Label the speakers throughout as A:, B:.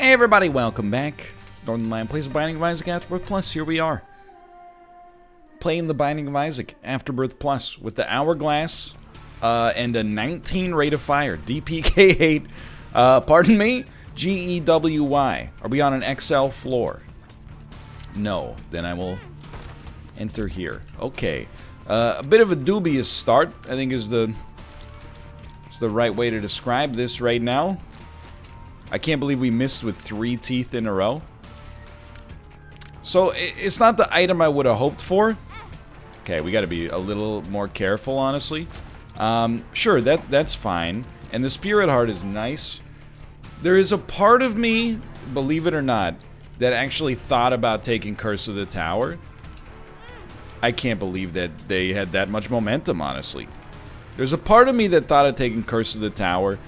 A: Hey everybody, welcome back. Northernlion plays the Binding of Isaac Afterbirth Plus. Here we are. Playing the Binding of Isaac Afterbirth Plus with the Hourglass and a 19 rate of fire. DPK8, pardon me, GEWY. Are we on an XL floor? No. Then I will enter here. Okay. A bit of a dubious start, I think is the right way to describe this right now. I can't believe we missed with 3 teeth in a row. So, it's not the item I would have hoped for. Okay, we gotta be a little more careful, honestly. Sure, that's fine. And the Spirit Heart is nice. There is a part of me, believe it or not, that actually thought about taking Curse of the Tower. I can't believe that they had that much momentum, honestly. There's a part of me that thought of taking Curse of the Tower,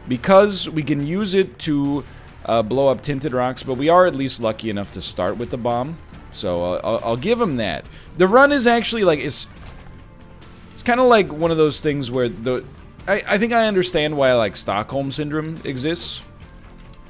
A: because we can use it to blow up Tinted Rocks, but we are at least lucky enough to start with the bomb. So I'll give him that. The run is actually like, it's kind of like one of those things where I think I understand why like Stockholm Syndrome exists.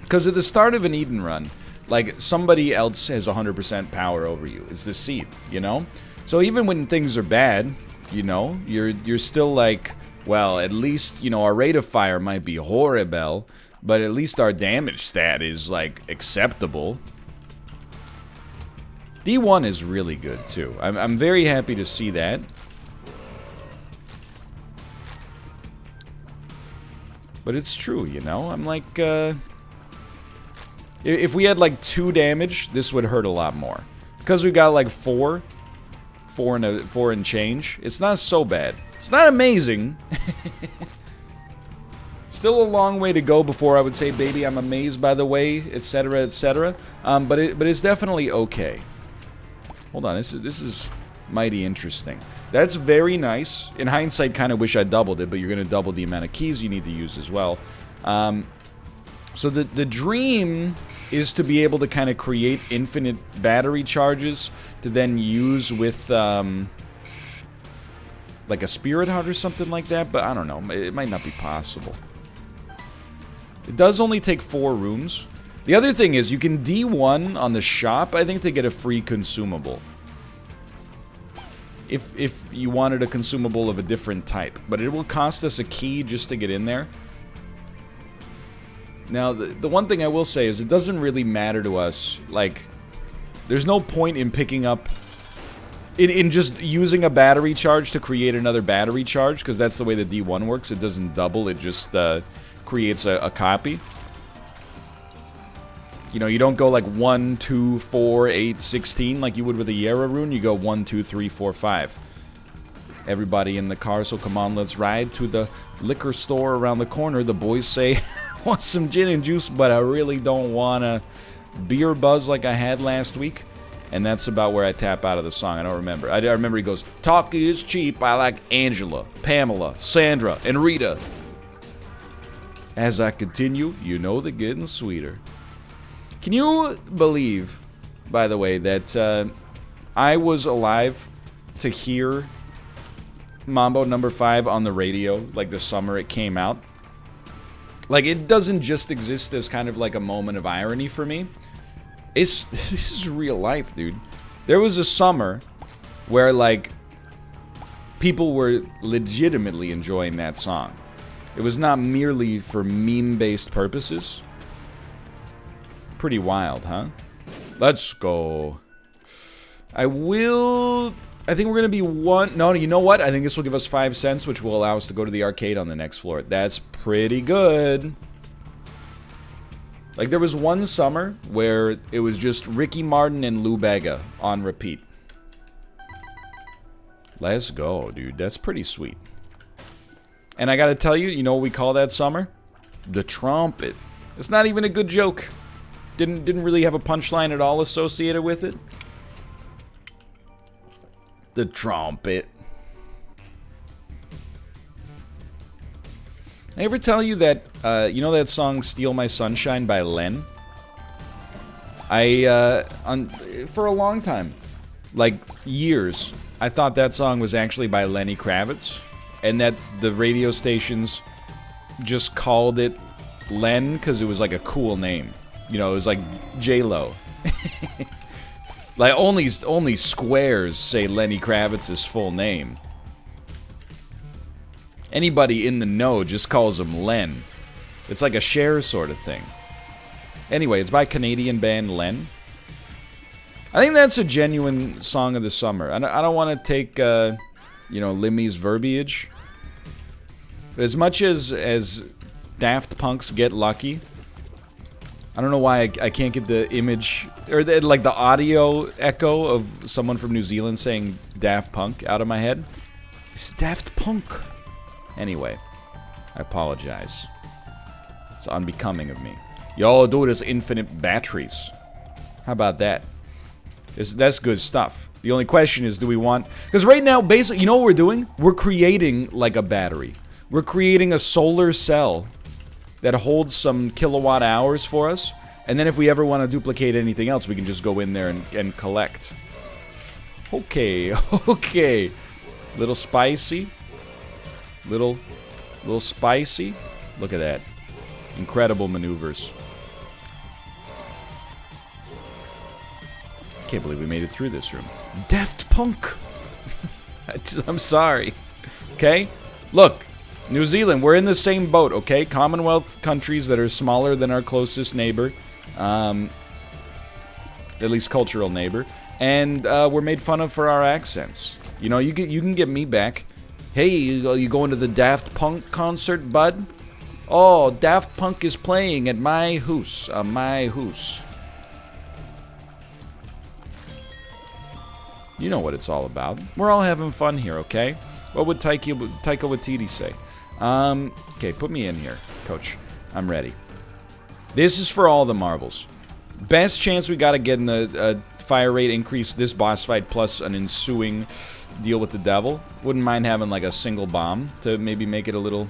A: Because at the start of an Eden run, like somebody else has 100% power over you. It's the seed, you know? So even when things are bad, you know, you're still like, well, at least, you know, our rate of fire might be horrible, but at least our damage stat is, like, acceptable. D1 is really good, too. I'm very happy to see that. But it's true, you know? I'm like, if we had, like, 2 damage, this would hurt a lot more. Because we got, like, 4 and change, it's not so bad. It's not amazing. Still a long way to go before I would say, baby, I'm amazed by the way, etc., etc. But it's definitely okay. Hold on, this is mighty interesting. That's very nice. In hindsight, kind of wish I doubled it, but you're going to double the amount of keys you need to use as well. So the dream is to be able to kind of create infinite battery charges to then use with like a Spirit Heart or something like that, but I don't know. It might not be possible. It does only take 4 rooms. The other thing is you can D1 on the shop, I think, to get a free consumable. If you wanted a consumable of a different type. But it will cost us a key just to get in there. Now, the one thing I will say is it doesn't really matter to us. Like, there's no point in picking up... In just using a battery charge to create another battery charge, because that's the way the D1 works. It doesn't double, it just creates a copy. You know, you don't go like 1, 2, 4, 8, 16 like you would with a Yara rune. You go 1, 2, 3, 4, 5. Everybody in the car, so come on, let's ride to the liquor store around the corner. The boys say, want some gin and juice, but I really don't want a beer buzz like I had last week. And that's about where I tap out of the song. I don't remember. I remember he goes, talk is cheap. I like Angela, Pamela, Sandra, and Rita. As I continue, you know they're getting sweeter. Can you believe, by the way, that I was alive to hear Mambo No. 5 on the radio, like the summer it came out? Like, it doesn't just exist as kind of like a moment of irony for me. This is real life, dude. There was a summer where, like, people were legitimately enjoying that song. It was not merely for meme-based purposes. Pretty wild, huh? Let's go. I think we're gonna be one... No, you know what? I think this will give us 5 cents, which will allow us to go to the arcade on the next floor. That's pretty good. Like, there was one summer where it was just Ricky Martin and Lou Bega on repeat. Let's go, dude. That's pretty sweet. And I gotta tell you, you know what we call that summer? The trumpet. It's not even a good joke. Didn't really have a punchline at all associated with it. The trumpet. I ever tell you that, you know that song Steal My Sunshine by Len? For a long time, like years, I thought that song was actually by Lenny Kravitz, and that the radio stations just called it Len because it was like a cool name. You know, it was like J-Lo. Like, only squares say Lenny Kravitz's full name. Anybody in the know just calls him Len. It's like a Cher sort of thing. Anyway, it's by Canadian band Len. I think that's a genuine song of the summer. I don't want to take, you know, Limmy's verbiage. But as much as Daft Punk's Get Lucky, I don't know why I can't get the image, or like the audio echo of someone from New Zealand saying Daft Punk out of my head. It's Daft Punk. Anyway, I apologize. It's unbecoming of me. Yo, dude, there's infinite batteries. How about that? That's good stuff. The only question is, do we want... Because right now, basically, you know what we're doing? We're creating, like, a battery. We're creating a solar cell that holds some kilowatt hours for us. And then if we ever want to duplicate anything else, we can just go in there and collect. Okay, okay. Little spicy. Little spicy. Look at that. Incredible maneuvers. Can't believe we made it through this room. Daft Punk. I'm sorry. Okay? Look, New Zealand, we're in the same boat, okay? Commonwealth countries that are smaller than our closest neighbor. At least cultural neighbor. And we're made fun of for our accents. You know, you can get me back. Hey, you going to the Daft Punk concert, bud? Oh, Daft Punk is playing at my house. My house. You know what it's all about. We're all having fun here, okay? What would Taika Waititi say? Okay, put me in here, coach. I'm ready. This is for all the marbles. Best chance we gotta get in the fire rate increase this boss fight plus an ensuing deal with the devil. Wouldn't mind having like a single bomb to maybe make it a little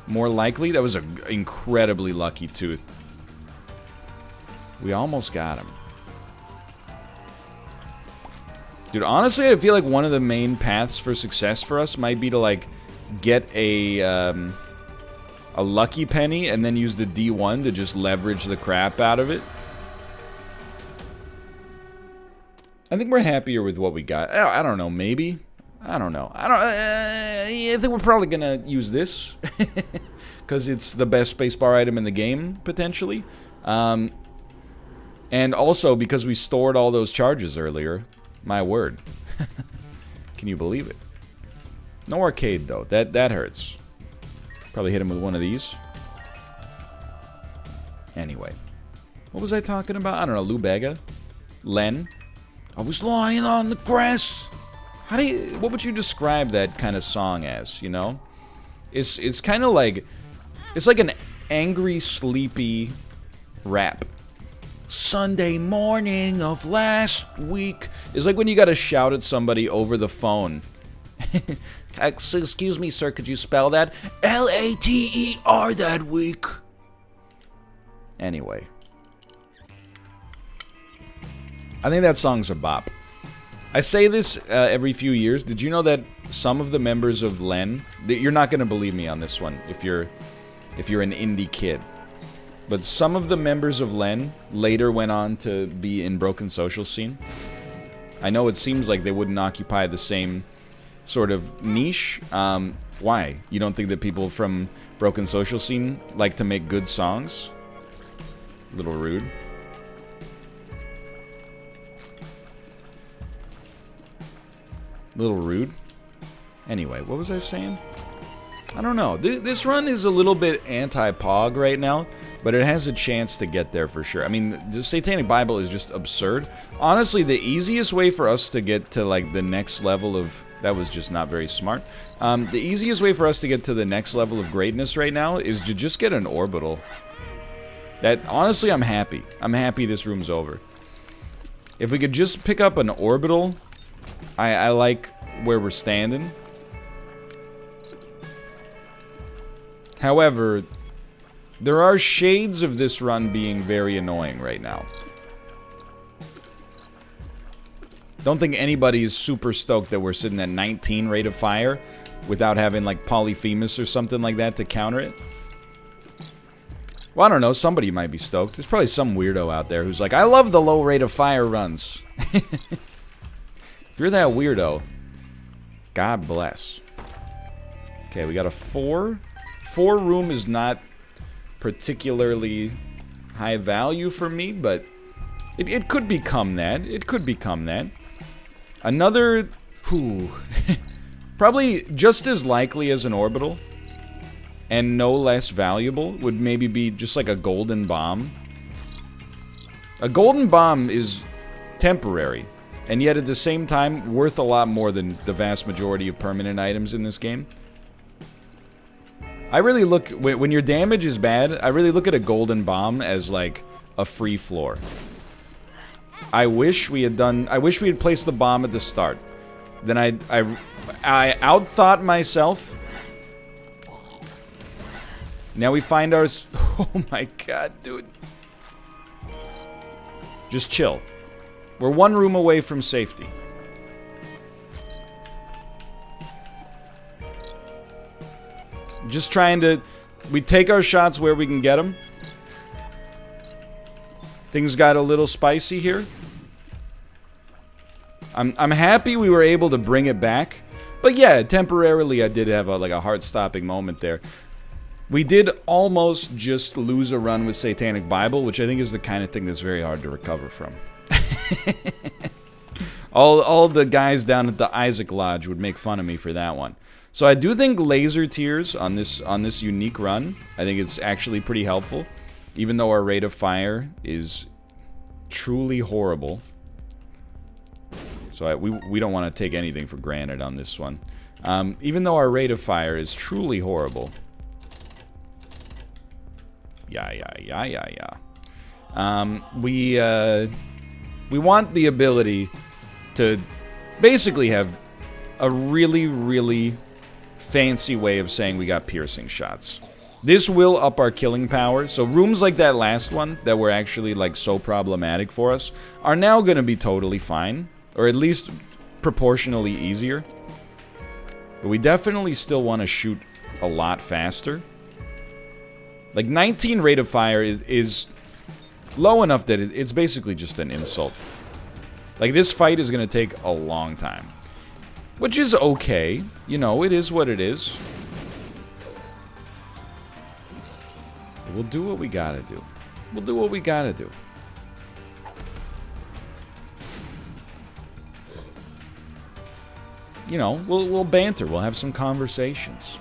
A: more likely. That was an incredibly lucky tooth. We almost got him. Dude, honestly, I feel like one of the main paths for success for us might be to, like, get a lucky penny and then use the D1 to just leverage the crap out of it. I think we're happier with what we got. I don't know, maybe. I don't know. I think we're probably gonna use this. Because it's the best spacebar item in the game, potentially. And also because we stored all those charges earlier. My word. Can you believe it? No arcade, though. That hurts. Probably hit him with one of these. Anyway. What was I talking about? I don't know. Lou Bega? Len? I was lying on the grass. What would you describe that kind of song as, you know? It's kind of like... It's like an angry, sleepy rap. Sunday morning of last week. It's like when you gotta shout at somebody over the phone. Excuse me, sir, could you spell that? L-A-T-E-R that week. Anyway. I think that song's a bop. I say this every few years. Did you know that some of the members of Len... You're not gonna believe me on this one if you're an indie kid. But some of the members of Len later went on to be in Broken Social Scene. I know it seems like they wouldn't occupy the same sort of niche. Why? You don't think that people from Broken Social Scene like to make good songs? A little rude. A little rude. Anyway, what was I saying? I don't know. This run is a little bit anti-pog right now, but it has a chance to get there for sure. I mean, the Satanic Bible is just absurd. Honestly, the easiest way for us to get to, like, the next level of... That was just not very smart. The easiest way for us to get to the next level of greatness right now is to just get an Orbital. Honestly, I'm happy. I'm happy this room's over. If we could just pick up an Orbital, I like where we're standing. However, there are shades of this run being very annoying right now. Don't think anybody is super stoked that we're sitting at 19 rate of fire without having like Polyphemus or something like that to counter it. Well, I don't know. Somebody might be stoked. There's probably some weirdo out there who's like, I love the low rate of fire runs. If you're that weirdo, God bless. Okay, we got a 4. 4 room is not particularly high value for me, but it could become that. It could become that. Another... Whew. Probably just as likely as an orbital, and no less valuable, would maybe be just like a golden bomb. A golden bomb is temporary, and yet at the same time worth a lot more than the vast majority of permanent items in this game. I really look, when your damage is bad, I really look at a golden bomb as like a free floor. I wish we had placed the bomb at the start. Then I outthought myself. Now we find ours. Oh my god, dude. Just chill. We're 1 room away from safety. Just trying to... We take our shots where we can get them. Things got a little spicy here. I'm happy we were able to bring it back. But yeah, temporarily I did have a heart-stopping moment there. We did almost just lose a run with Satanic Bible, which I think is the kind of thing that's very hard to recover from. all the guys down at the Isaac Lodge would make fun of me for that one. So I do think laser tears on this unique run, I think it's actually pretty helpful. Even though our rate of fire is truly horrible. So we don't want to take anything for granted on this one. Even though our rate of fire is truly horrible. Yeah. We want the ability to basically have a really, really fancy way of saying we got piercing shots. This will up our killing power. So rooms like that last one that were actually like so problematic for us are now going to be totally fine. Or at least proportionally easier. But we definitely still want to shoot a lot faster. Like 19 rate of fire is low enough that it's basically just an insult. Like this fight is going to take a long time. Which is okay. You know, it is what it is. But we'll do what we gotta do. We'll do what we gotta do. You know, we'll banter. We'll have some conversations.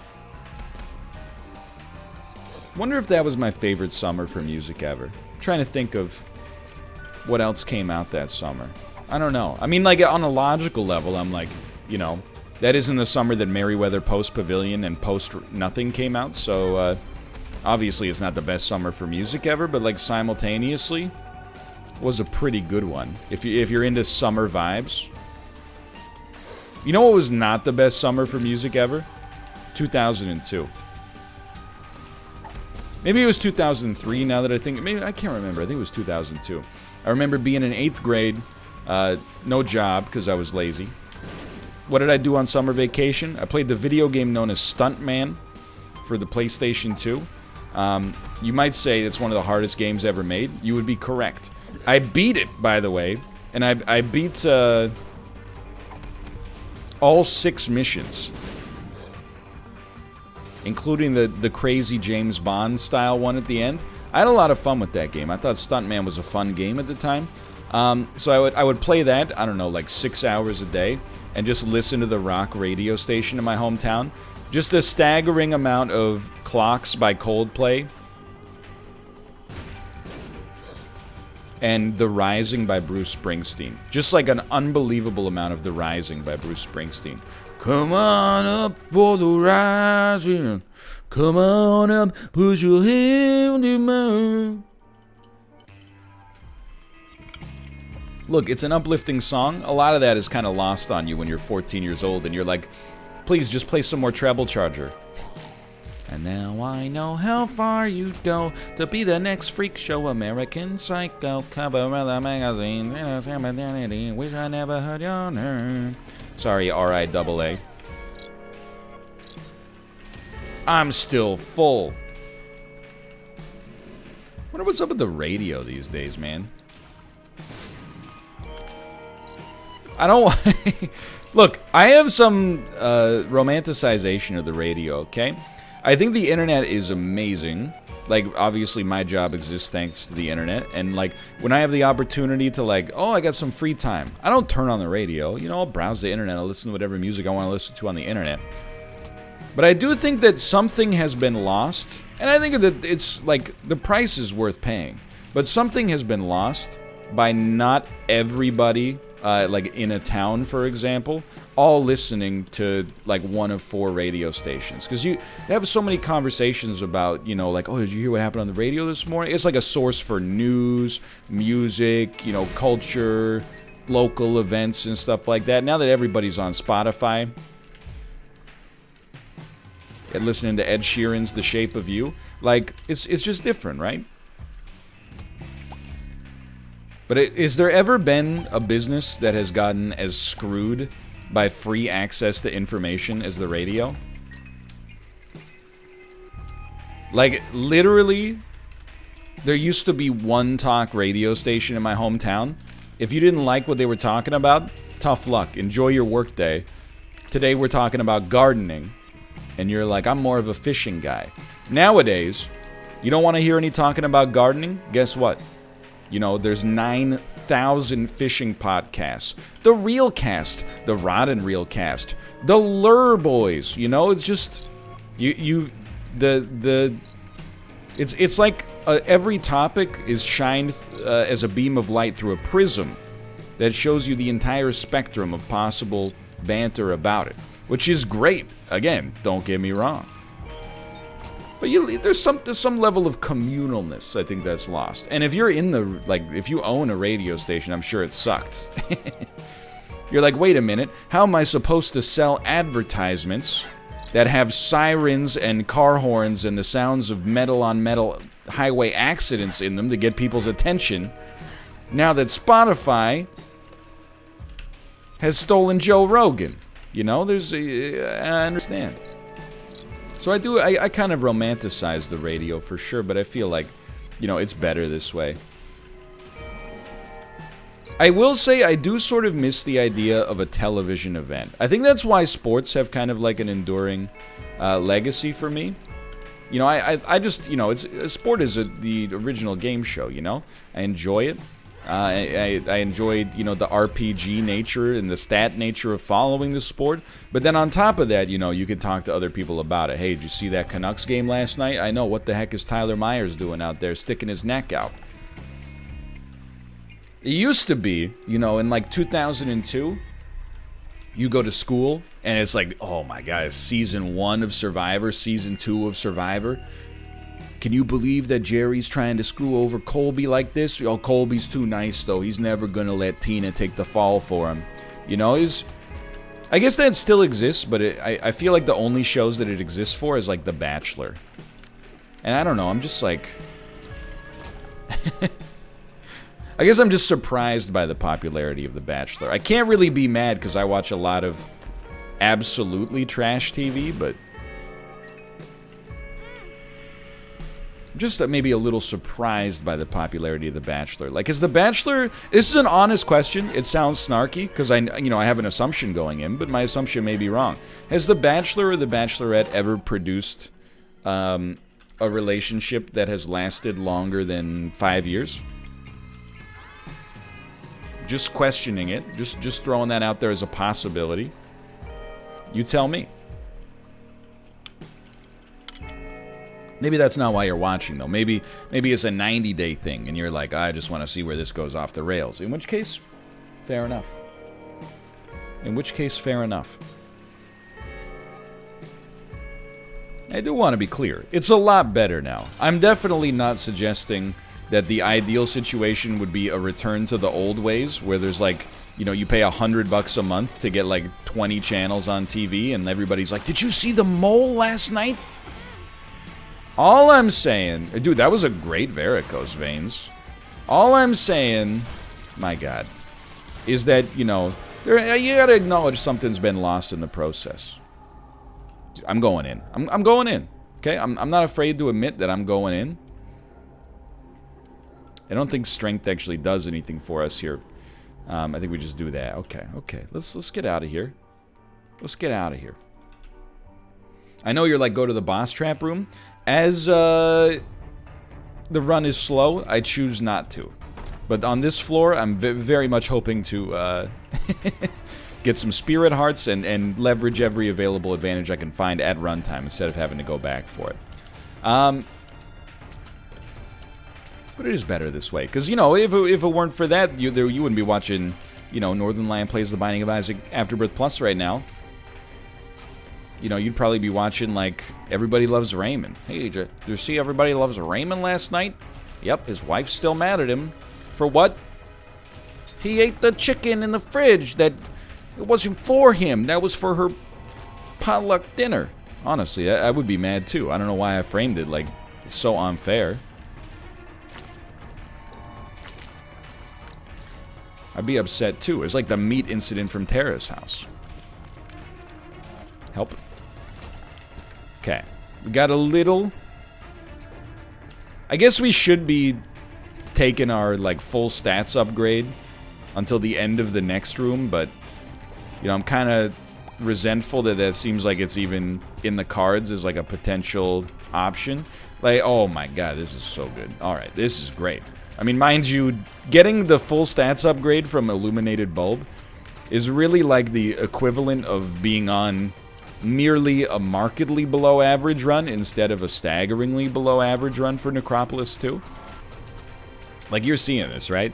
A: Wonder if that was my favorite summer for music ever. I'm trying to think of what else came out that summer. I don't know. I mean, like, on a logical level, I'm like, you know, that isn't the summer that Merryweather Post Pavilion and Post Nothing came out, so, obviously it's not the best summer for music ever, but, like, simultaneously, was a pretty good one. If you're into summer vibes. You know what was not the best summer for music ever? 2002. Maybe it was 2003 now that I think... Maybe I can't remember. I think it was 2002. I remember being in 8th grade. No job because I was lazy. What did I do on summer vacation? I played the video game known as Stuntman for the PlayStation 2. You might say it's one of the hardest games ever made. You would be correct. I beat it, by the way. And I beat... all 6 missions. Including the crazy James Bond style one at the end. I had a lot of fun with that game. I thought Stuntman was a fun game at the time. So I would play that, I don't know, like 6 hours a day. And just listen to the rock radio station in my hometown. Just a staggering amount of Clocks by Coldplay. And The Rising by Bruce Springsteen. Just like an unbelievable amount of The Rising by Bruce Springsteen. Come on up for the rising. Come on up, put your hand in mine. Look, it's an uplifting song. A lot of that is kind of lost on you when you're 14 years old and you're like, please just play some more Treble Charger. And now I know how far you'd go to be the next freak show American Psycho cover of the magazine. Wish I never heard your name. Sorry, RIAA. I'm still full. wonder what's up with the radio these days, man. I don't look, I have some romanticization of the radio, okay? I think the internet is amazing. Like, obviously my job exists thanks to the internet, and like, when I have the opportunity to like, oh, I got some free time, I don't turn on the radio, you know, I'll browse the internet, I'll listen to whatever music I want to listen to on the internet. But I do think that something has been lost, and I think that it's like, the price is worth paying, but something has been lost by not everybody, like in a town, for example, all listening to like one of 4 radio stations. Because you have so many conversations about, you know, like, oh, did you hear what happened on the radio this morning? It's like a source for news, music, you know, culture, local events and stuff like that. Now that everybody's on Spotify and listening to Ed Sheeran's The Shape of You, like, it's just different, right? But is there ever been a business that has gotten as screwed by free access to information as the radio? Like, literally, there used to be one talk radio station in my hometown. If you didn't like what they were talking about, tough luck. Enjoy your workday. Today we're talking about gardening. And you're like, I'm more of a fishing guy. Nowadays, you don't want to hear any talking about gardening? Guess what? You know, there's 9,000 fishing podcasts. The Reel Cast, the Rod and Reel Cast, the Lure Boys. You know, it's just it's like every topic is shined as a beam of light through a prism that shows you the entire spectrum of possible banter about it, which is great. Again, don't get me wrong. But there's some level of communalness, I think, that's lost. And if you're in the, like, if you own a radio station, I'm sure it sucked. You're like, wait a minute, how am I supposed to sell advertisements that have sirens and car horns and the sounds of metal-on-metal highway accidents in them to get people's attention, now that Spotify has stolen Joe Rogan? You know, I understand. So I kind of romanticize the radio for sure, but I feel like, you know, it's better this way. I will say I do sort of miss the idea of a television event. I think that's why sports have kind of like an enduring legacy for me. You know, I just, you know, sport is the original game show, you know? I enjoy it. I enjoyed, you know, the RPG nature and the stat nature of following the sport. But then on top of that, you know, you can talk to other people about it. Hey, did you see that Canucks game last night? I know. What the heck is Tyler Myers doing out there sticking his neck out? It used to be, you know, in like 2002, you go to school and it's like, oh my God, it's season 1 of Survivor, season 2 of Survivor. Can you believe that Jerry's trying to screw over Colby like this? Oh, Colby's too nice, though. He's never going to let Tina take the fall for him. You know, I guess that still exists, but I feel like the only shows that it exists for is, like, The Bachelor. And I don't know, I'm just, like... I guess I'm just surprised by the popularity of The Bachelor. I can't really be mad because I watch a lot of absolutely trash TV, but... just maybe a little surprised by the popularity of The Bachelor. Like, is The Bachelor... This is an honest question. It sounds snarky, because I have an assumption going in, but my assumption may be wrong. Has The Bachelor or The Bachelorette ever produced a relationship that has lasted longer than 5 years? Just questioning it. Just throwing that out there as a possibility. You tell me. Maybe that's not why you're watching, though. Maybe it's a 90-day thing, and you're like, I just want to see where this goes off the rails. In which case, fair enough. I do want to be clear. It's a lot better now. I'm definitely not suggesting that the ideal situation would be a return to the old ways, where there's like, you know, you pay $100 a month to get like 20 channels on TV, and everybody's like, did you see the mole last night? All I'm saying... Dude, that was a great varicose veins. All I'm saying... My God. Is that, you know... you gotta acknowledge something's been lost in the process. I'm going in. I'm going in. Okay? I'm not afraid to admit that I'm going in. I don't think strength actually does anything for us here. I think we just do that. Okay, okay. Let's get out of here. Let's get out of here. I know you're like, go to the boss trap room. As the run is slow, I choose not to. But on this floor, I'm very much hoping to get some spirit hearts and leverage every available advantage I can find at runtime instead of having to go back for it. But it is better this way. Because, you know, if it weren't for that, you wouldn't be watching, you know, Northernlion Plays the Binding of Isaac Afterbirth Plus right now. You know, you'd probably be watching, like, Everybody Loves Raymond. Hey, did you see Everybody Loves Raymond last night? Yep, his wife's still mad at him. For what? He ate the chicken in the fridge that it wasn't for him. That was for her potluck dinner. Honestly, I would be mad too. I don't know why I framed it like it's so unfair. I'd be upset too. It's like the meat incident from Tara's house. Help. Okay. We got a little... I guess we should be taking our, like, full stats upgrade until the end of the next room, but, you know, I'm kind of resentful that that seems like it's even in the cards as, like, a potential option. Like, oh my god, this is so good. Alright, this is great. I mean, mind you, getting the full stats upgrade from Illuminated Bulb is really like the equivalent of being on merely a markedly below average run instead of a staggeringly below average run for Necropolis 2. Like, you're seeing this, right?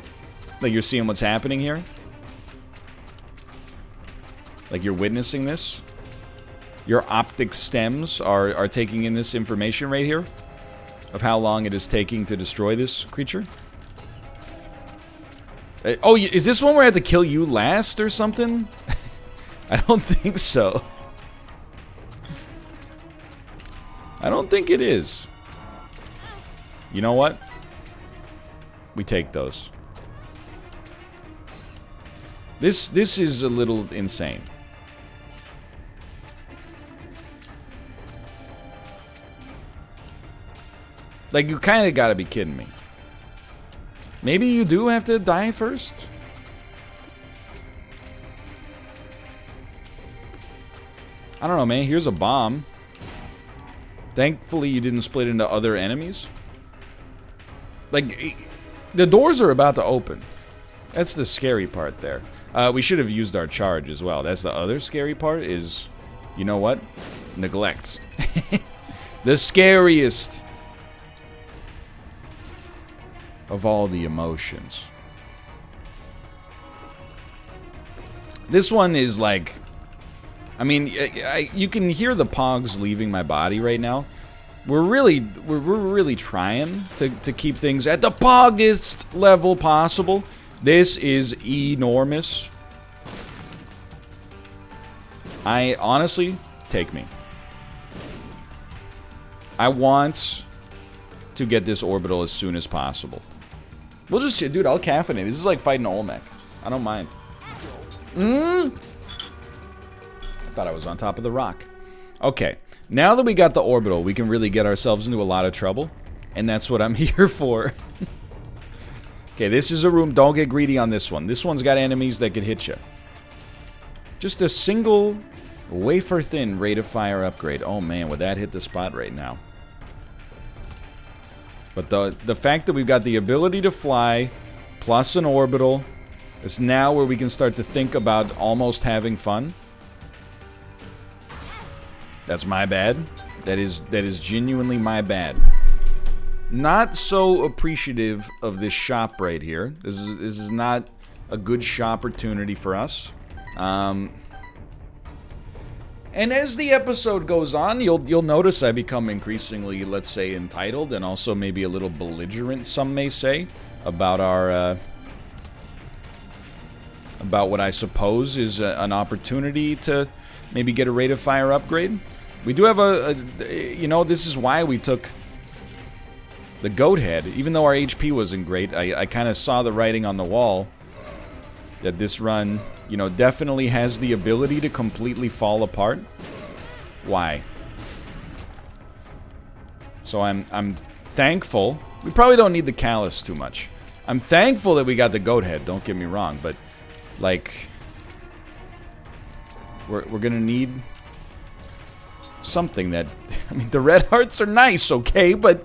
A: Like, you're seeing what's happening here? Like, you're witnessing this? Your optic stems are taking in this information right here of how long it is taking to destroy this creature. Oh, is this one where I have to kill you last or something? I don't think so. I don't think it is. You know what? We take those. This is a little insane. Like, you kind of gotta be kidding me. Maybe you do have to die first? I don't know, man. Here's a bomb. Thankfully, you didn't split into other enemies. Like, the doors are about to open. That's the scary part there. We should have used our charge as well. That's the other scary part is, you know what? Neglect. The scariest of all the emotions. This one is like... I mean, you can hear the pogs leaving my body right now. We're really trying to keep things at the poggest level possible. This is enormous. I honestly, take me. I want to get this orbital as soon as possible. We'll just, dude, I'll caffeinate. This is like fighting Olmec. I don't mind. I thought I was on top of the rock. Okay, now that we got the orbital, we can really get ourselves into a lot of trouble. And that's what I'm here for. Okay, this is a room. Don't get greedy on this one. This one's got enemies that could hit you. Just a single wafer-thin rate of fire upgrade. Oh man, would that hit the spot right now. But the fact that we've got the ability to fly, plus an orbital, is now where we can start to think about almost having fun. That's my bad. That is genuinely my bad. Not so appreciative of this shop right here. This is not a good shop opportunity for us. And as the episode goes on, you'll notice I become increasingly, let's say, entitled and also maybe a little belligerent, some may say, about our about what I suppose is an opportunity to maybe get a rate of fire upgrade. We do have you know, this is why we took the goat head. Even though our HP wasn't great, I kind of saw the writing on the wall that this run, you know, definitely has the ability to completely fall apart. Why? So I'm thankful. We probably don't need the callus too much. I'm thankful that we got the goat head, don't get me wrong, but, like, we're gonna need something that, I mean, the red hearts are nice, okay, but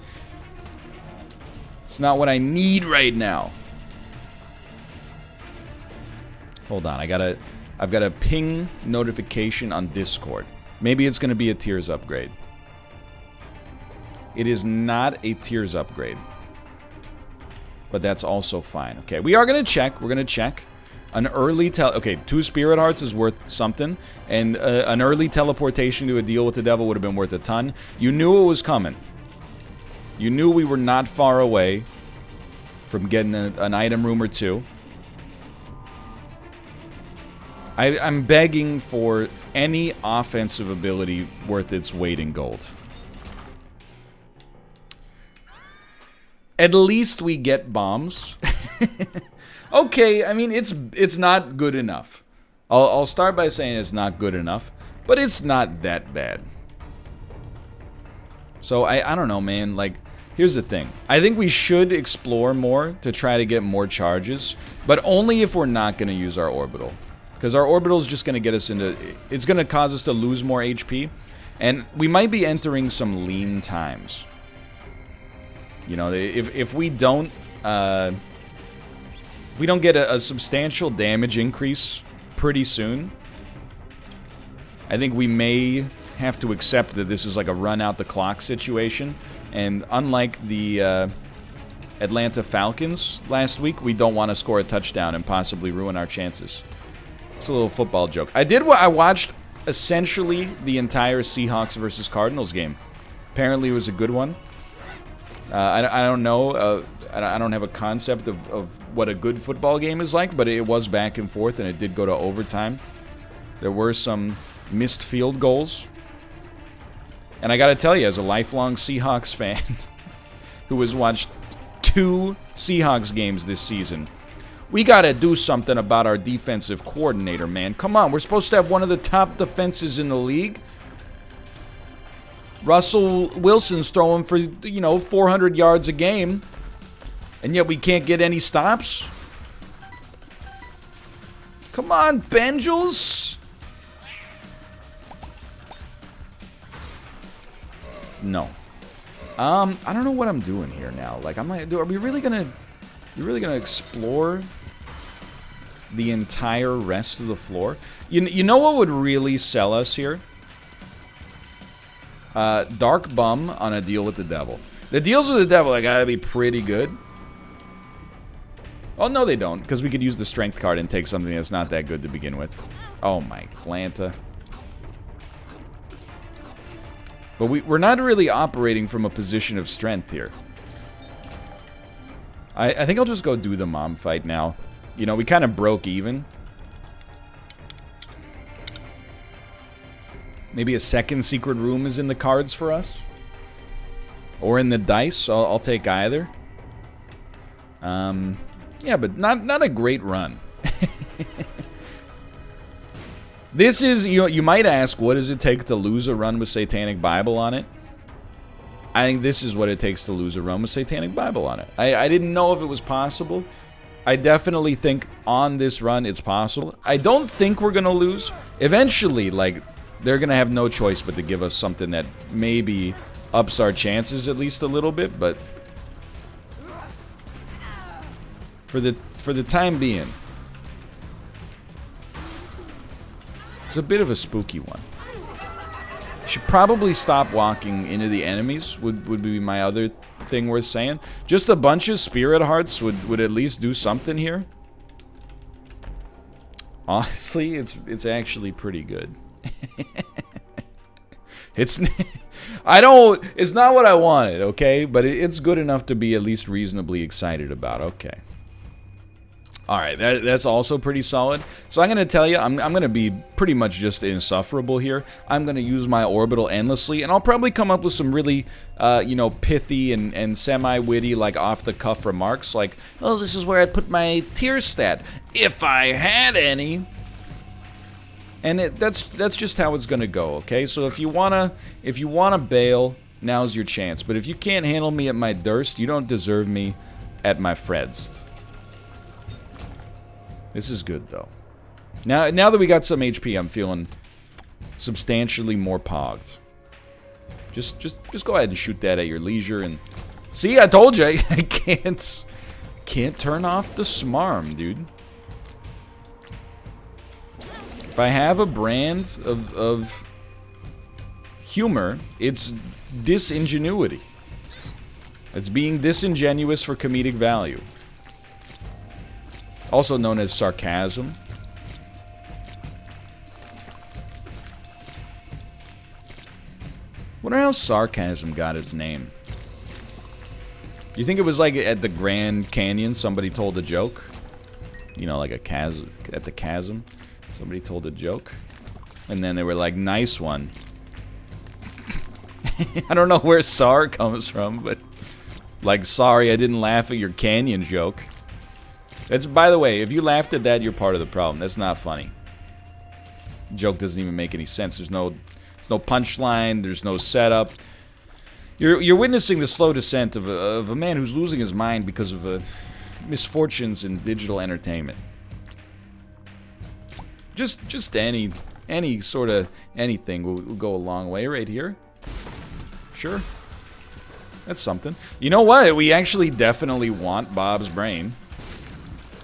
A: it's not what I need right now. Hold on, I've got a ping notification on Discord. Maybe it's gonna be a tiers upgrade. It is not a tiers upgrade. But that's also fine. Okay, we are gonna check. We're gonna check. An early okay, 2 spirit hearts is worth something, and an early teleportation to a deal with the devil would have been worth a ton. You knew it was coming. You knew we were not far away from getting an item room or 2. I'm begging for any offensive ability worth its weight in gold. At least we get bombs. Okay, I mean, it's not good enough. I'll start by saying it's not good enough, but it's not that bad. So, I don't know, man. Like, here's the thing. I think we should explore more to try to get more charges, but only if we're not going to use our orbital. Because our orbital is just going to get us into... It's going to cause us to lose more HP, and we might be entering some lean times. You know, if we don't get a substantial damage increase pretty soon, I think we may have to accept that this is like a run out the clock situation. And unlike the Atlanta Falcons last week, we don't want to score a touchdown and possibly ruin our chances. It's a little football joke. I watched essentially the entire Seahawks versus Cardinals game. Apparently it was a good one. I don't know. I don't have a concept of what a good football game is like, but it was back and forth, and it did go to overtime. There were some missed field goals. And I gotta tell you, as a lifelong Seahawks fan who has watched 2 Seahawks games this season, we gotta do something about our defensive coordinator, man. Come on, we're supposed to have one of the top defenses in the league. Russell Wilson's throwing for, 400 yards a game. And yet we can't get any stops? Come on, Bengals! No. I don't know what I'm doing here now. Like, are we really gonna explore the entire rest of the floor? You know what would really sell us here? Dark Bum on a deal with the devil. The deals with the devil, I gotta be pretty good. Oh, no, they don't, because we could use the strength card and take something that's not that good to begin with. Oh, my Klanta. But we're not really operating from a position of strength here. I think I'll just go do the mom fight now. You know, we kind of broke even. Maybe a second secret room is in the cards for us. Or in the dice. I'll take either. Yeah, but not a great run. This is, you might ask, what does it take to lose a run with Satanic Bible on it? I think this is what it takes to lose a run with Satanic Bible on it. I didn't know if it was possible. I definitely think on this run it's possible. I don't think we're going to lose. Eventually, like, they're going to have no choice but to give us something that maybe ups our chances at least a little bit, but for the time being, it's a bit of a spooky one. Should probably stop walking into the enemies, would be my other thing worth saying. Just a bunch of spirit hearts would at least do something here. Honestly, it's actually pretty good. It's not what I wanted, okay? But it's good enough to be at least reasonably excited about. Okay. Alright, that's also pretty solid. So I'm going to tell you, I'm going to be pretty much just insufferable here. I'm going to use my orbital endlessly, and I'll probably come up with some really, pithy and semi-witty, like, off-the-cuff remarks, like, oh, this is where I'd put my tier stat, if I had any. And that's just how it's going to go, okay? So if you wanna bail, now's your chance. But if you can't handle me at my durst, you don't deserve me at my Fredst. This is good, though. Now that we got some HP, I'm feeling substantially more pogged. Just go ahead and shoot that at your leisure. And see, I told you, I can't turn off the smarm, dude. If I have a brand of humor, it's disingenuity. It's being disingenuous for comedic value. Also known as sarcasm. Wonder how sarcasm got its name. You think it was like at the Grand Canyon somebody told a joke? You know, like a chasm, at the chasm. Somebody told a joke. And then they were like, nice one. I don't know where SAR comes from, but like, sorry I didn't laugh at your canyon joke. That's, by the way, if you laughed at that, you're part of the problem. That's not funny. Joke doesn't even make any sense. There's no punchline. There's no setup. You're witnessing the slow descent of a man who's losing his mind because of misfortunes in digital entertainment. Just any sort of anything will go a long way right here. Sure. That's something. You know what? We actually definitely want Bob's brain.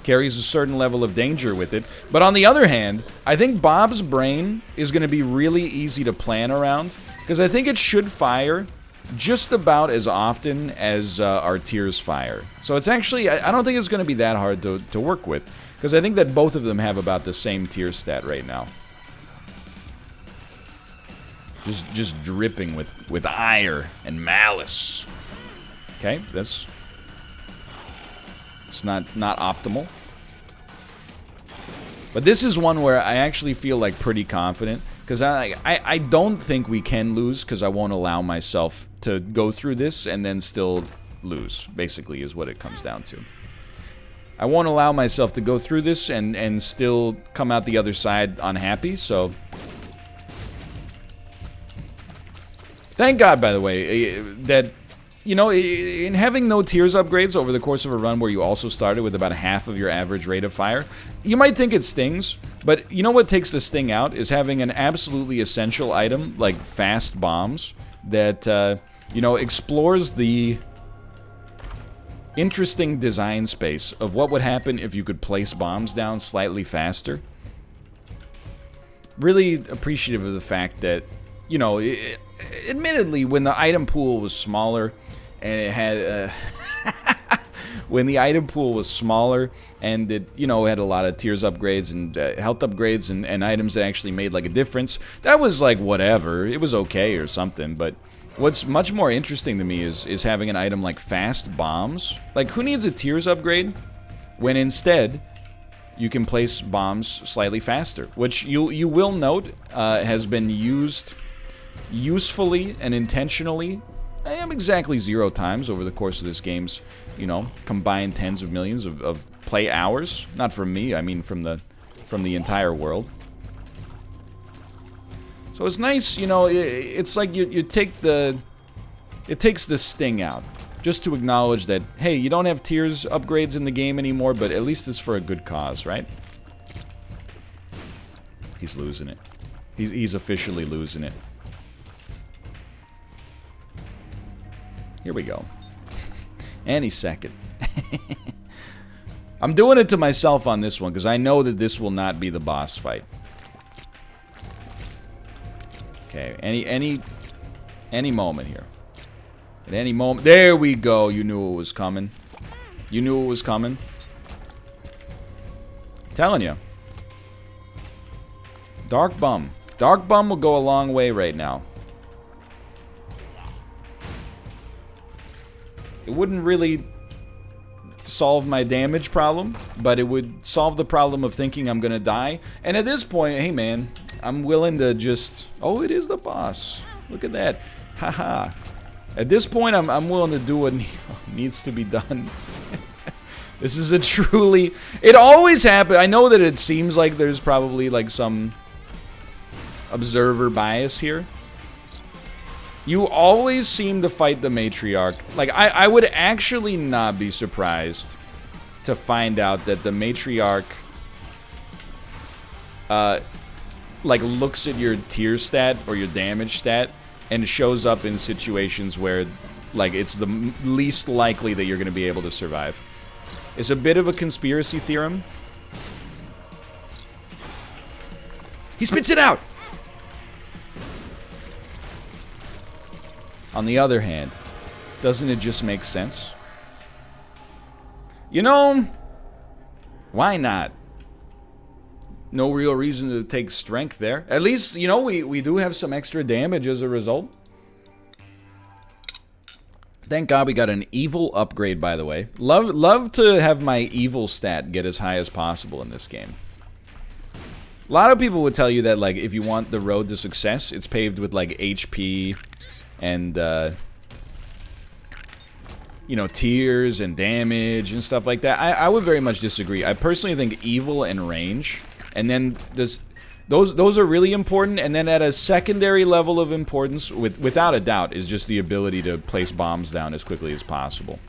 A: Carries a certain level of danger with it. But on the other hand, I think Bob's brain is going to be really easy to plan around. Because I think it should fire just about as often as our tears fire. So it's actually, I don't think it's going to be that hard to work with. Because I think that both of them have about the same tear stat right now. Just dripping with ire and malice. Okay, it's not optimal. But this is one where I actually feel like pretty confident. Because I don't think we can lose, because I won't allow myself to go through this and then still lose, basically, is what it comes down to. I won't allow myself to go through this and still come out the other side unhappy, so... Thank God, by the way, that, you know, in having no tears upgrades over the course of a run where you also started with about half of your average rate of fire, you might think it stings, but you know what takes the sting out is having an absolutely essential item like fast bombs that, you know, explores the interesting design space of what would happen if you could place bombs down slightly faster. Really appreciative of the fact that, you know, admittedly, when the item pool was smaller, and it had, when the item pool was smaller, and it, you know, had a lot of tears upgrades and health upgrades and items that actually made like a difference, that was like whatever. It was okay or something. But what's much more interesting to me is having an item like fast bombs. Like, who needs a tears upgrade when instead you can place bombs slightly faster, which you will note has been used usefully and intentionally, I am exactly 0 times over the course of this game's, you know, combined tens of millions of play hours. Not from me, I mean from the entire world. So it's nice, you know, it's like you take the... It takes the sting out. Just to acknowledge that, hey, you don't have tears upgrades in the game anymore, but at least it's for a good cause, right? He's losing it. He's officially losing it. Here we go. Any second. I'm doing it to myself on this one, because I know that this will not be the boss fight. Okay, any moment here. At any moment. There we go. You knew it was coming. You knew it was coming. I'm telling you. Dark Bum. Dark Bum will go a long way right now. It wouldn't really solve my damage problem, but it would solve the problem of thinking I'm gonna die. And at this point, hey man, I'm willing to just... Oh, it is the boss. Look at that. Haha. At this point, I'm willing to do what needs to be done. This is a truly... It always happens. I know that it seems like there's probably like some observer bias here. You always seem to fight the Matriarch. Like, I would actually not be surprised to find out that the Matriarch like, looks at your tier stat or your damage stat and shows up in situations where, like, it's the least likely that you're going to be able to survive. It's a bit of a conspiracy theorem. He spits it out! On the other hand, doesn't it just make sense? You know, why not? No real reason to take strength there. At least, you know, we do have some extra damage as a result. Thank God we got an evil upgrade, by the way. Love to have my evil stat get as high as possible in this game. A lot of people would tell you that, like, if you want the road to success, it's paved with, like, HP and, you know, tiers and damage and stuff like that. I would very much disagree. I personally think evil and range, and then those are really important, and then at a secondary level of importance, without a doubt, is just the ability to place bombs down as quickly as possible.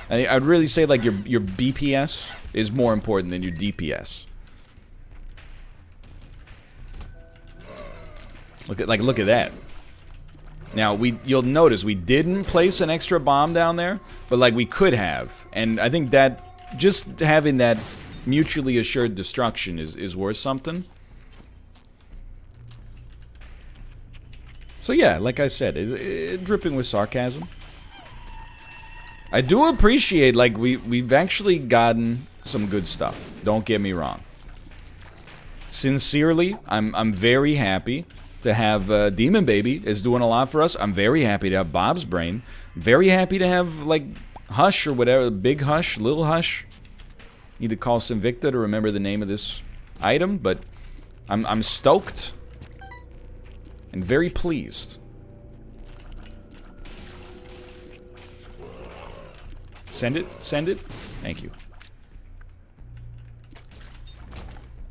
A: I'd really say, like, your BPS is more important than your DPS. Look at that. Now, you'll notice we didn't place an extra bomb down there, but, like, we could have. And I think that, just having that mutually assured destruction is worth something. So yeah, like I said, dripping with sarcasm. I do appreciate, like, we've actually gotten some good stuff. Don't get me wrong. Sincerely, I'm very happy to have Demon Baby is doing a lot for us. I'm very happy to have Bob's Brain. Very happy to have, like, Hush or whatever, Big Hush, Little Hush. Need to call Sinvicta to remember the name of this item, but I'm stoked and very pleased. Send it, send it. Thank you.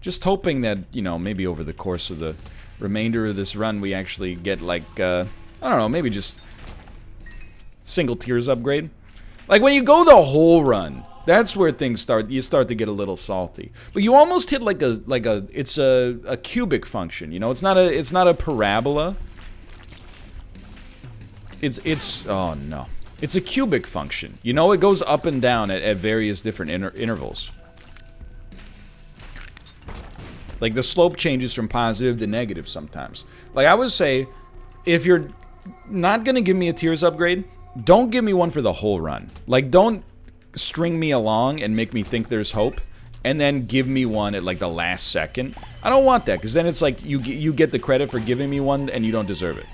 A: Just hoping that, you know, maybe over the course of the remainder of this run, we actually get, like, I don't know, maybe just single tiers upgrade. Like, when you go the whole run, that's where things you start to get a little salty. But you almost hit it's a cubic function, you know? It's not a parabola. Oh no. It's a cubic function. You know, it goes up and down at various different intervals. Like, the slope changes from positive to negative sometimes. Like, I would say, if you're not gonna give me a tiers upgrade, don't give me one for the whole run. Like, don't string me along and make me think there's hope, and then give me one at, like, the last second. I don't want that, because then it's like you get the credit for giving me one, and you don't deserve it.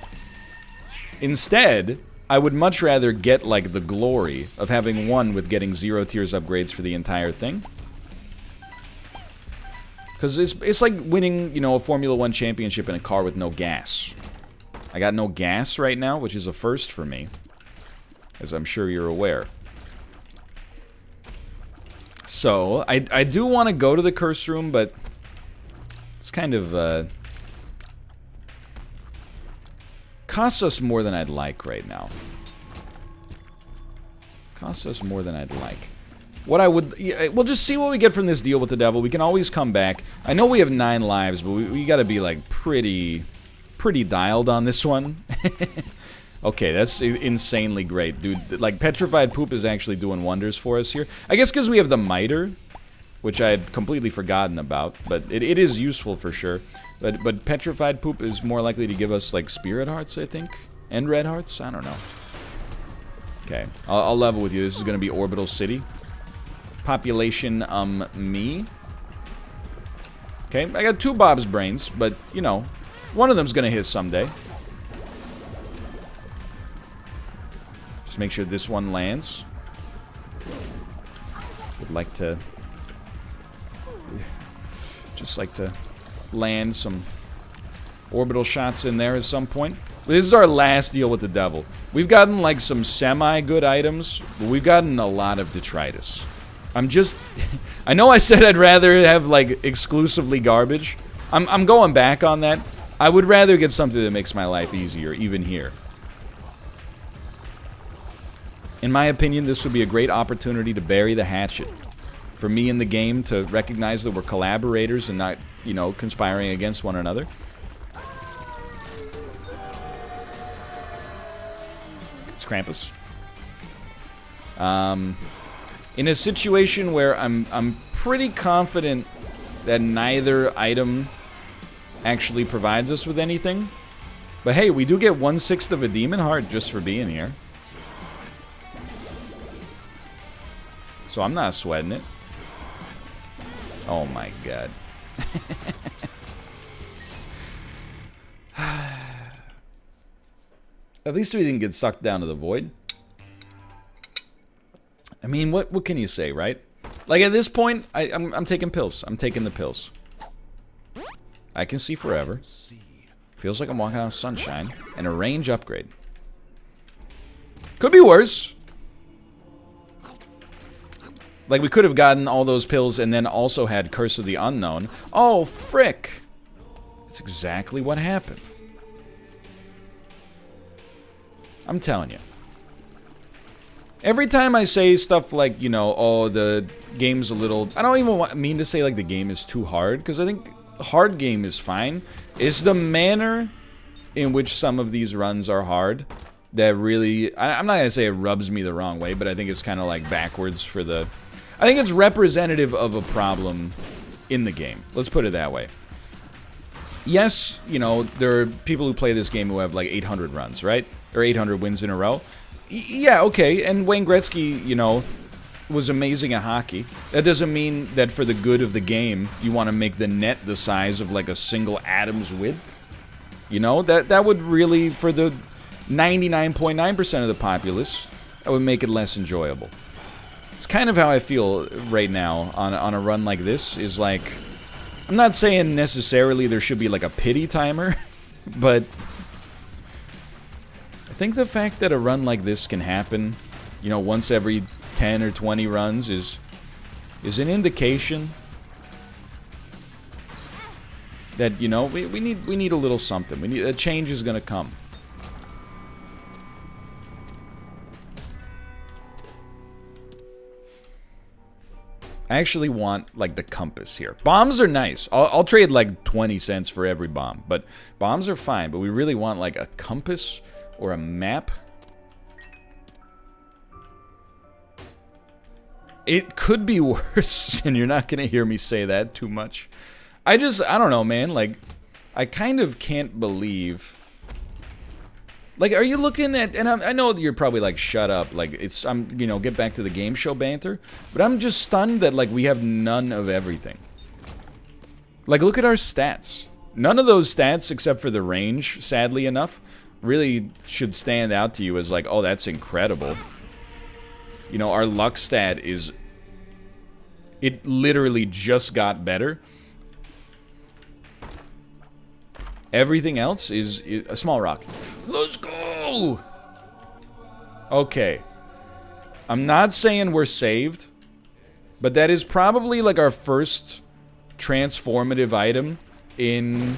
A: Instead, I would much rather get, like, the glory of having one with getting 0 tiers upgrades for the entire thing. Because it's like winning, you know, a Formula 1 championship in a car with no gas. I got no gas right now, which is a first for me, as I'm sure you're aware. So, I do want to go to the curse room, but it's kind of, costs us more than I'd like right now. Costs us more than I'd like. What I would... we'll just see what we get from this deal with the devil. We can always come back. I know we have 9 lives, but we gotta be, like, pretty dialed on this one. Okay, that's insanely great, dude. Like, Petrified Poop is actually doing wonders for us here. I guess because we have the Miter, which I had completely forgotten about, but it is useful for sure. But Petrified Poop is more likely to give us, like, Spirit Hearts, I think? And Red Hearts? I don't know. Okay, I'll level with you. This is gonna be Orbital City. Population, me. Okay, I got 2 Bob's Brains, but, you know, one of them's gonna hit someday. Just make sure this one lands. Would like to... just like to land some orbital shots in there at some point. This is our last deal with the devil. We've gotten, like, some semi-good items, but we've gotten a lot of detritus. I'm just... I know I said I'd rather have, like, exclusively garbage. I'm going back on that. I would rather get something that makes my life easier, even here. In my opinion, this would be a great opportunity to bury the hatchet. for me in the game to recognize that we're collaborators and not, you know, conspiring against one another. It's Krampus. In a situation where I'm pretty confident that neither item actually provides us with anything. But hey, we do get 1/6 of a demon heart just for being here. So I'm not sweating it. Oh my god. At least we didn't get sucked down to the void. I mean, what can you say, right? Like, at this point, I'm taking pills. I'm taking the pills. I can see forever. Feels like I'm walking on sunshine. And a range upgrade. Could be worse. Like, we could have gotten all those pills and then also had Curse of the Unknown. Oh, frick! That's exactly what happened. I'm telling you. Every time I say stuff like, you know, oh, the game's a little... I don't even mean to say, like, the game is too hard, because I think hard game is fine. It's the manner in which some of these runs are hard that really... I'm not going to say it rubs me the wrong way, but I think it's kind of, like, backwards for the... I think it's representative of a problem in the game. Let's put it that way. Yes, you know, there are people who play this game who have, like, 800 runs, right? Or 800 wins in a row. Yeah, okay, and Wayne Gretzky, you know, was amazing at hockey. That doesn't mean that for the good of the game, you want to make the net the size of, like, a single atom's width. You know, that would really, for the 99.9% of the populace, that would make it less enjoyable. It's kind of how I feel right now on a run like this, is like, I'm not saying necessarily there should be, like, a pity timer, but... I think the fact that a run like this can happen, you know, once every 10 or 20 runs is an indication that, you know, we need a little something. We need a change is gonna come. I actually want, like, the compass here. Bombs are nice. I'll trade, like, 20 cents for every bomb, but bombs are fine. But we really want, like, a compass. Or a map. It could be worse, and you're not gonna hear me say that too much. I don't know, man, like, I kind of can't believe... Like, are you looking at... And I know that you're probably like, shut up, like, you know, get back to the game show banter. But I'm just stunned that, like, we have none of everything. Like, look at our stats. None of those stats, except for the range, sadly enough, really should stand out to you as like, oh, that's incredible. You know, our luck stat is... It literally just got better. Everything else is a small rock. Let's go! Okay. I'm not saying we're saved, but that is probably like our first transformative item in...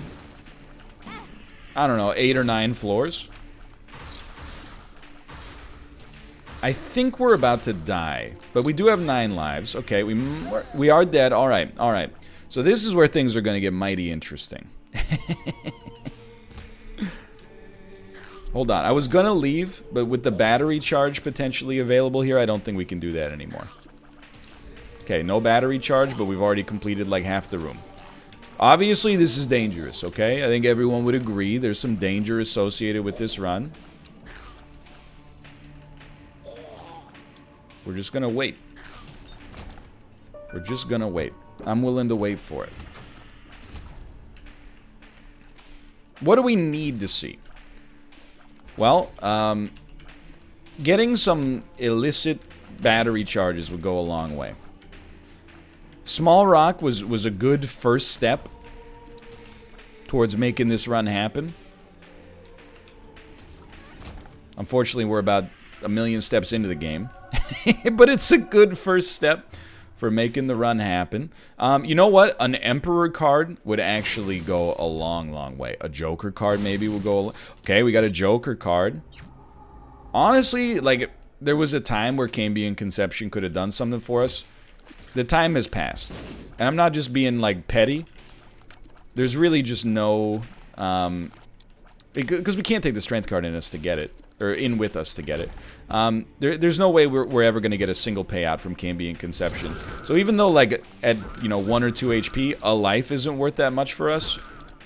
A: I don't know, 8 or 9 floors. I think we're about to die, but we do have 9 lives. Okay, we are dead. All right, all right. So this is where things are going to get mighty interesting. Hold on, I was going to leave, but with the battery charge potentially available here, I don't think we can do that anymore. Okay, no battery charge, but we've already completed like half the room. Obviously, this is dangerous, okay? I think everyone would agree there's some danger associated with this run. We're just gonna wait. We're just gonna wait. I'm willing to wait for it. What do we need to see? Well, getting some illicit battery charges would go a long way. Small rock was a good first step towards making this run happen. Unfortunately, we're about a million steps into the game. But it's a good first step for making the run happen. You know what? An Emperor card would actually go a long, long way. A Joker card maybe will go... Okay, we got a Joker card. Honestly, like, there was a time where Cambion Conception could have done something for us. The time has passed. And I'm not just being, like, petty. There's really just no... because we can't take the strength card in us to get it. Or in with us to get it. There's no way we're ever going to get a single payout from Cambion Conception. So even though, like, at, you know, 1 or 2 HP, a life isn't worth that much for us.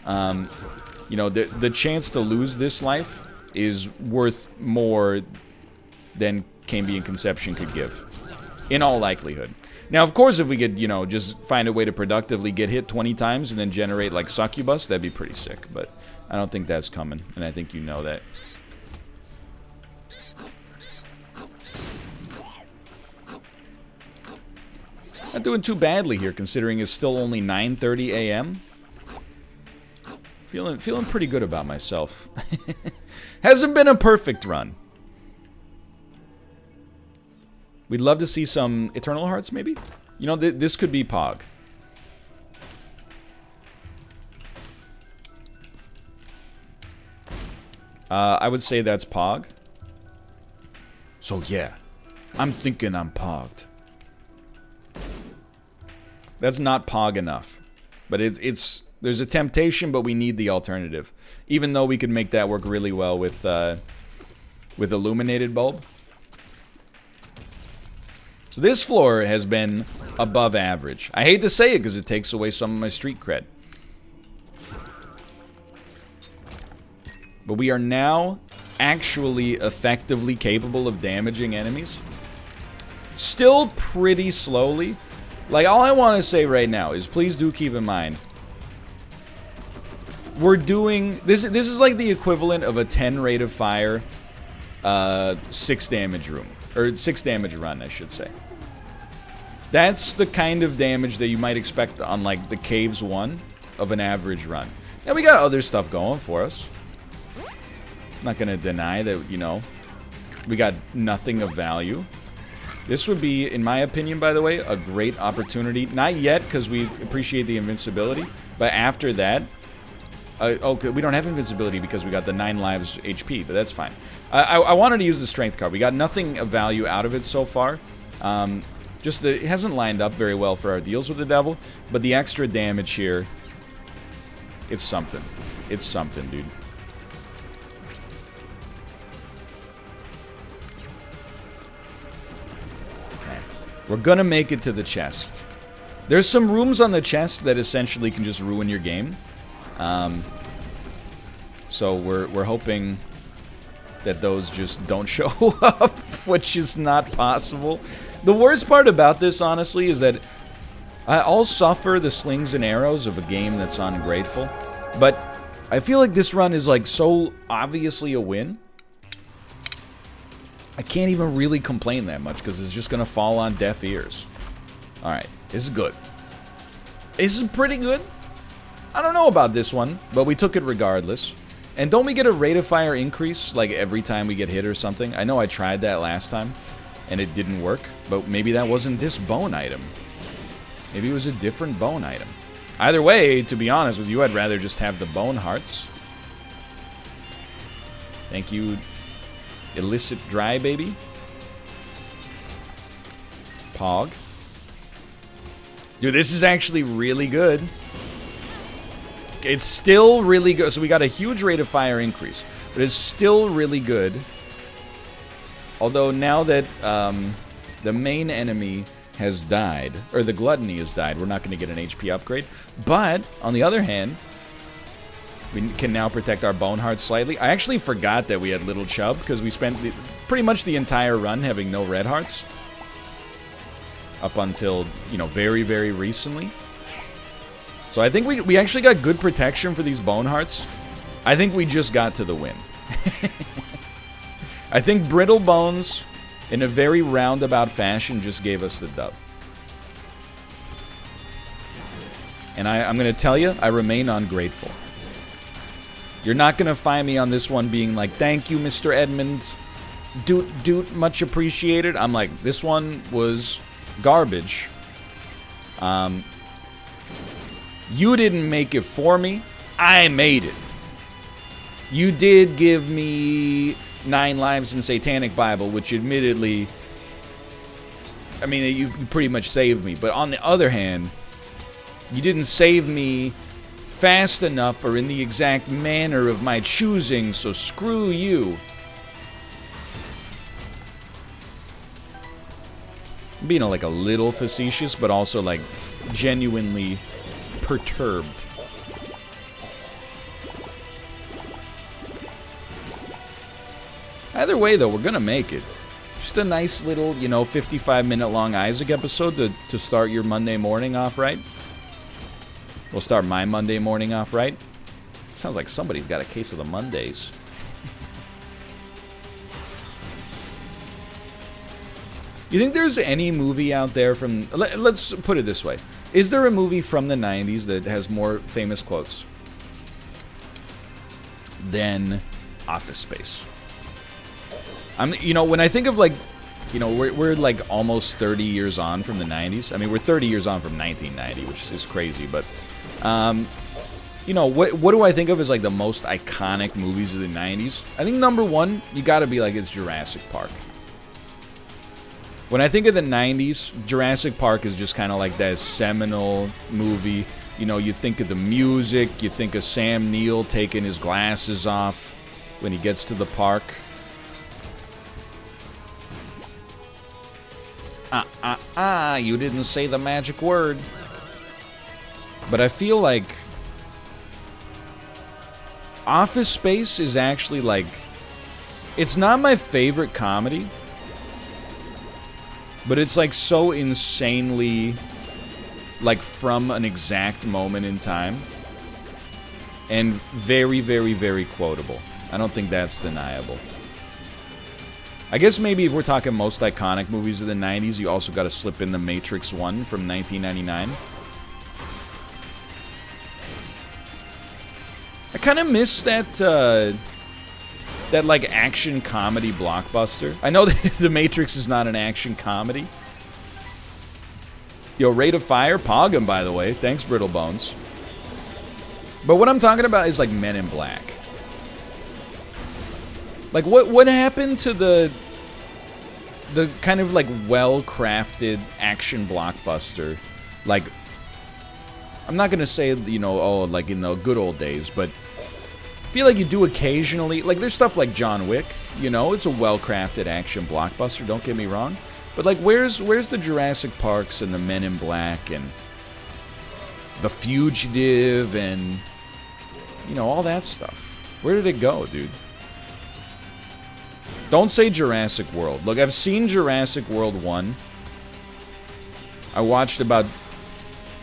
A: You know, the chance to lose this life is worth more than Cambion Conception could give. In all likelihood. Now, of course, if we could, you know, just find a way to productively get hit 20 times and then generate, like, Succubus, that'd be pretty sick. But I don't think that's coming, and I think you know that. Not doing too badly here, considering it's still only 9:30 a.m. Feeling pretty good about myself. Hasn't been a perfect run. We'd love to see some Eternal Hearts, maybe? You know, this could be Pog. I would say that's Pog. So yeah, I'm thinking I'm Pogged. That's not Pog enough. But there's a temptation, but we need the alternative. Even though we could make that work really well with Illuminated Bulb. So this floor has been above average. I hate to say it because it takes away some of my street cred. But we are now actually effectively capable of damaging enemies. Still pretty slowly. Like, all I want to say right now is please do keep in mind, we're doing... This is like the equivalent of a 10 rate of fire, 6 damage room. Or 6 damage run, I should say. That's the kind of damage that you might expect on, like, the Caves 1 of an average run. Now, we got other stuff going for us. I'm not going to deny that, you know, we got nothing of value. This would be, in my opinion, by the way, a great opportunity. Not yet, because we appreciate the invincibility. But after that... okay, we don't have invincibility because we got the 9 lives HP, but that's fine. I wanted to use the strength card. We got nothing of value out of it so far. Just it hasn't lined up very well for our deals with the devil. But the extra damage here... It's something. It's something, dude. We're gonna make it to the chest. There's some rooms on the chest that essentially can just ruin your game. So we're hoping that those just don't show up, which is not possible. The worst part about this, honestly, is that I'll suffer the slings and arrows of a game that's ungrateful, but I feel like this run is like so obviously a win. I can't even really complain that much because it's just going to fall on deaf ears. Alright, this is good. This is pretty good. I don't know about this one, but we took it regardless. And don't we get a rate of fire increase, like every time we get hit or something? I know I tried that last time, and it didn't work, but maybe that wasn't this bone item. Maybe it was a different bone item. Either way, to be honest with you, I'd rather just have the bone hearts. Thank you, Illicit Dry Baby. Pog. Dude, this is actually really good. It's still really good. So we got a huge rate of fire increase, but it's still really good. Although now that the main enemy has died, or the gluttony has died, we're not going to get an HP upgrade. But on the other hand, we can now protect our bone hearts slightly. I actually forgot that we had Little Chub because we spent pretty much the entire run having no red hearts. Up until, you know, very, very recently. So I think we actually got good protection for these bone hearts. I think we just got to the win. I think Brittle Bones, in a very roundabout fashion, just gave us the dub. And I'm going to tell you, I remain ungrateful. You're not going to find me on this one being like, thank you, Mr. Edmund. Doot, much appreciated. I'm like, this one was garbage. You didn't make it for me. I made it. You did give me 9 lives in Satanic Bible, which admittedly I mean, you pretty much saved me. But on the other hand, you didn't save me fast enough or in the exact manner of my choosing, so screw you. I'm being like a little facetious, but also like genuinely perturbed. Either way, though, we're gonna make it. Just a nice little, you know, 55-minute long Isaac episode to start your Monday morning off right. We'll start my Monday morning off right. Sounds like somebody's got a case of the Mondays. You think there's any movie out there from... Let's put it this way. Is there a movie from the 90s that has more famous quotes than Office Space? You know, when I think of, like, you know, we're like almost 30 years on from the 90s. I mean, we're 30 years on from 1990, which is crazy, but... you know, what do I think of as, like, the most iconic movies of the 90s? I think number one, you gotta be like, it's Jurassic Park. When I think of the 90s, Jurassic Park is just kind of like that seminal movie. You know, you think of the music, you think of Sam Neill taking his glasses off when he gets to the park. You didn't say the magic word. But I feel like Office Space is actually like... It's not my favorite comedy, but it's like so insanely like from an exact moment in time and very, very, very quotable. I don't think that's deniable. I guess maybe if we're talking most iconic movies of the 90s, you also got to slip in The Matrix 1 from 1999. I kind of miss that, that, like, action comedy blockbuster. I know that The Matrix is not an action comedy. Yo, Rate of Fire, Pog'em, by the way. Thanks, Brittle Bones. But what I'm talking about is, like, Men in Black. Like, what happened to the kind of, like, well-crafted action blockbuster? Like, I'm not gonna say, you know, oh, like in the good old days, but I feel like you do occasionally, like, there's stuff like John Wick, you know, it's a well-crafted action blockbuster, don't get me wrong, but, like, where's the Jurassic Parks and the Men in Black and The Fugitive and, you know, all that stuff? Where did it go, dude? Don't say Jurassic World. Look, I've seen Jurassic World 1. I watched about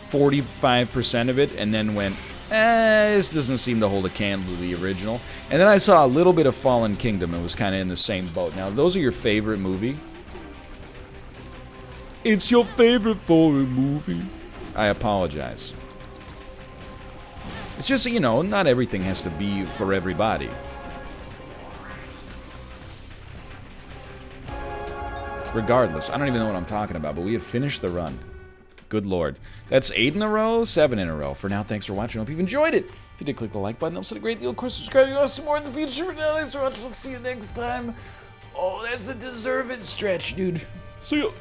A: 45% of it and then went, this doesn't seem to hold a candle to the original. And then I saw a little bit of Fallen Kingdom and was kind of in the same boat. Now, those are your favorite movie? It's your favorite foreign movie. I apologize. It's just, you know, not everything has to be for everybody. Regardless, I don't even know what I'm talking about, but we have finished the run. Good lord. That's 8 in a row, 7 in a row. For now, thanks for watching. I hope you've enjoyed it. If you did, click the like button. Helps out a great deal. Of course, subscribe. You want some more in the future. For now, thanks for watching. We'll see you next time. Oh, that's a deserved stretch, dude. See ya.